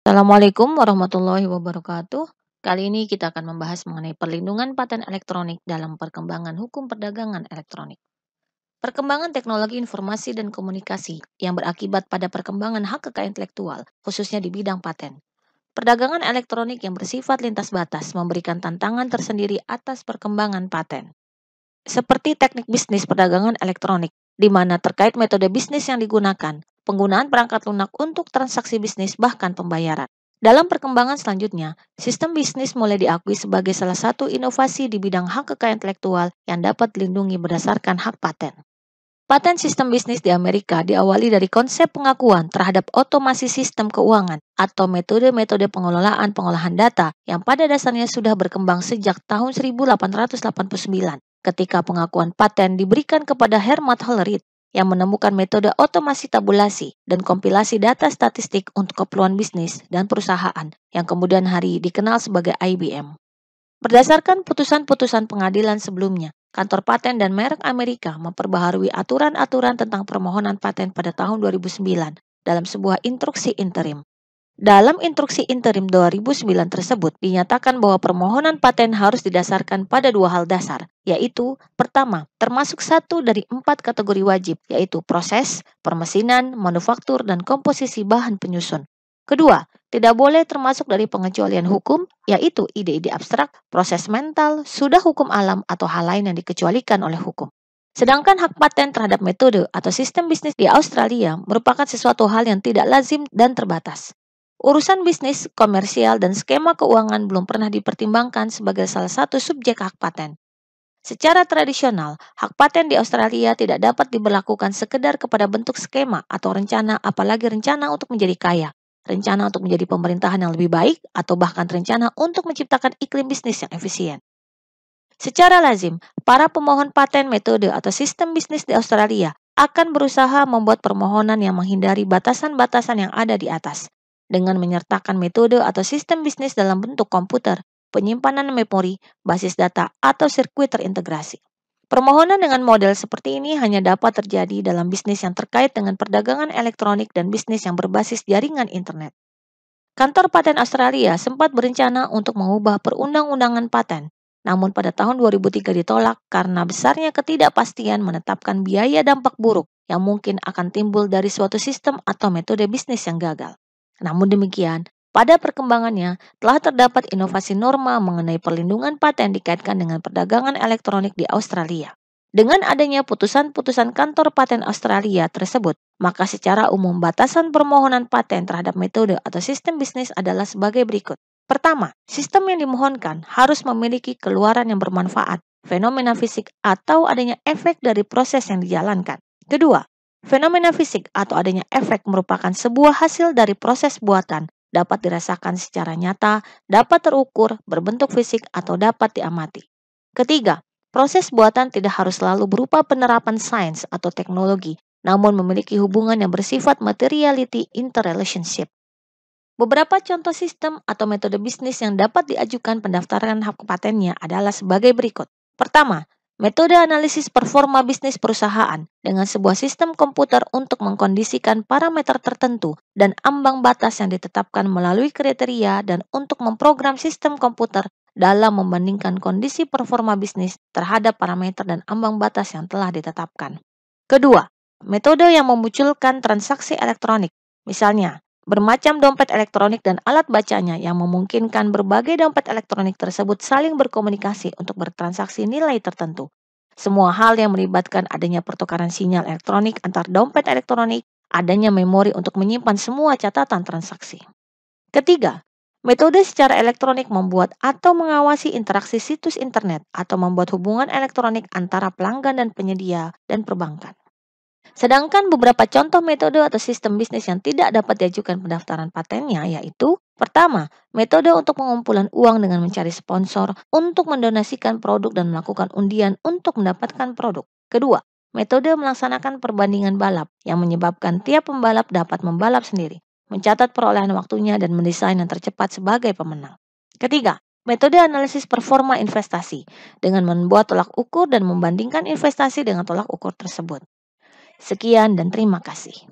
Assalamualaikum warahmatullahi wabarakatuh. Kali ini kita akan membahas mengenai perlindungan paten elektronik dalam perkembangan hukum perdagangan elektronik. Perkembangan teknologi informasi dan komunikasi yang berakibat pada perkembangan hak kekayaan intelektual, khususnya di bidang paten. Perdagangan elektronik yang bersifat lintas batas memberikan tantangan tersendiri atas perkembangan paten. Seperti teknik bisnis perdagangan elektronik, di mana terkait metode bisnis yang digunakan, penggunaan perangkat lunak untuk transaksi bisnis bahkan pembayaran. Dalam perkembangan selanjutnya, sistem bisnis mulai diakui sebagai salah satu inovasi di bidang hak kekayaan intelektual yang dapat dilindungi berdasarkan hak paten. Paten sistem bisnis di Amerika diawali dari konsep pengakuan terhadap otomasi sistem keuangan atau metode-metode pengolahan data yang pada dasarnya sudah berkembang sejak tahun 1889 ketika pengakuan paten diberikan kepada Herman Hollerith yang menemukan metode otomasi tabulasi dan kompilasi data statistik untuk keperluan bisnis dan perusahaan yang kemudian hari dikenal sebagai IBM. Berdasarkan putusan-putusan pengadilan sebelumnya, Kantor Paten dan Merek Amerika memperbaharui aturan-aturan tentang permohonan paten pada tahun 2009 dalam sebuah instruksi interim. Dalam instruksi interim 2009 tersebut dinyatakan bahwa permohonan paten harus didasarkan pada dua hal dasar, yaitu pertama, termasuk satu dari 4 kategori wajib, yaitu proses, permesinan, manufaktur, dan komposisi bahan penyusun. Kedua, tidak boleh termasuk dari pengecualian hukum, yaitu ide-ide abstrak, proses mental, sudah hukum alam, atau hal lain yang dikecualikan oleh hukum. Sedangkan hak paten terhadap metode atau sistem bisnis di Australia merupakan sesuatu hal yang tidak lazim dan terbatas. Urusan bisnis, komersial, dan skema keuangan belum pernah dipertimbangkan sebagai salah satu subjek hak paten. Secara tradisional, hak paten di Australia tidak dapat diberlakukan sekedar kepada bentuk skema atau rencana, apalagi rencana untuk menjadi kaya, rencana untuk menjadi pemerintahan yang lebih baik, atau bahkan rencana untuk menciptakan iklim bisnis yang efisien. Secara lazim, para pemohon paten metode atau sistem bisnis di Australia akan berusaha membuat permohonan yang menghindari batasan-batasan yang ada di atas, dengan menyertakan metode atau sistem bisnis dalam bentuk komputer, penyimpanan memori, basis data, atau sirkuit terintegrasi. Permohonan dengan model seperti ini hanya dapat terjadi dalam bisnis yang terkait dengan perdagangan elektronik dan bisnis yang berbasis jaringan internet. Kantor Paten Australia sempat berencana untuk mengubah perundang-undangan paten, namun pada tahun 2003 ditolak karena besarnya ketidakpastian menetapkan biaya dampak buruk yang mungkin akan timbul dari suatu sistem atau metode bisnis yang gagal. Namun demikian, pada perkembangannya telah terdapat inovasi norma mengenai perlindungan paten dikaitkan dengan perdagangan elektronik di Australia. Dengan adanya putusan-putusan Kantor Paten Australia tersebut, maka secara umum batasan permohonan paten terhadap metode atau sistem bisnis adalah sebagai berikut. Pertama, sistem yang dimohonkan harus memiliki keluaran yang bermanfaat, fenomena fisik atau adanya efek dari proses yang dijalankan. Kedua, fenomena fisik atau adanya efek merupakan sebuah hasil dari proses buatan, dapat dirasakan secara nyata, dapat terukur, berbentuk fisik, atau dapat diamati. Ketiga, proses buatan tidak harus selalu berupa penerapan sains atau teknologi, namun memiliki hubungan yang bersifat materiality interrelationship. Beberapa contoh sistem atau metode bisnis yang dapat diajukan pendaftaran hak patennya adalah sebagai berikut. Pertama, metode analisis performa bisnis perusahaan dengan sebuah sistem komputer untuk mengkondisikan parameter tertentu dan ambang batas yang ditetapkan melalui kriteria dan untuk memprogram sistem komputer dalam membandingkan kondisi performa bisnis terhadap parameter dan ambang batas yang telah ditetapkan. Kedua, metode yang memunculkan transaksi elektronik, misalnya bermacam dompet elektronik dan alat bacanya yang memungkinkan berbagai dompet elektronik tersebut saling berkomunikasi untuk bertransaksi nilai tertentu. Semua hal yang melibatkan adanya pertukaran sinyal elektronik antar dompet elektronik, adanya memori untuk menyimpan semua catatan transaksi. Ketiga, metode secara elektronik membuat atau mengawasi interaksi situs internet atau membuat hubungan elektronik antara pelanggan dan penyedia dan perbankan. Sedangkan beberapa contoh metode atau sistem bisnis yang tidak dapat diajukan pendaftaran patennya yaitu, pertama, metode untuk pengumpulan uang dengan mencari sponsor untuk mendonasikan produk dan melakukan undian untuk mendapatkan produk. Kedua, metode melaksanakan perbandingan balap yang menyebabkan tiap pembalap dapat membalap sendiri, mencatat perolehan waktunya dan mendesain yang tercepat sebagai pemenang. Ketiga, metode analisis performa investasi dengan membuat tolak ukur dan membandingkan investasi dengan tolak ukur tersebut. Sekian dan terima kasih.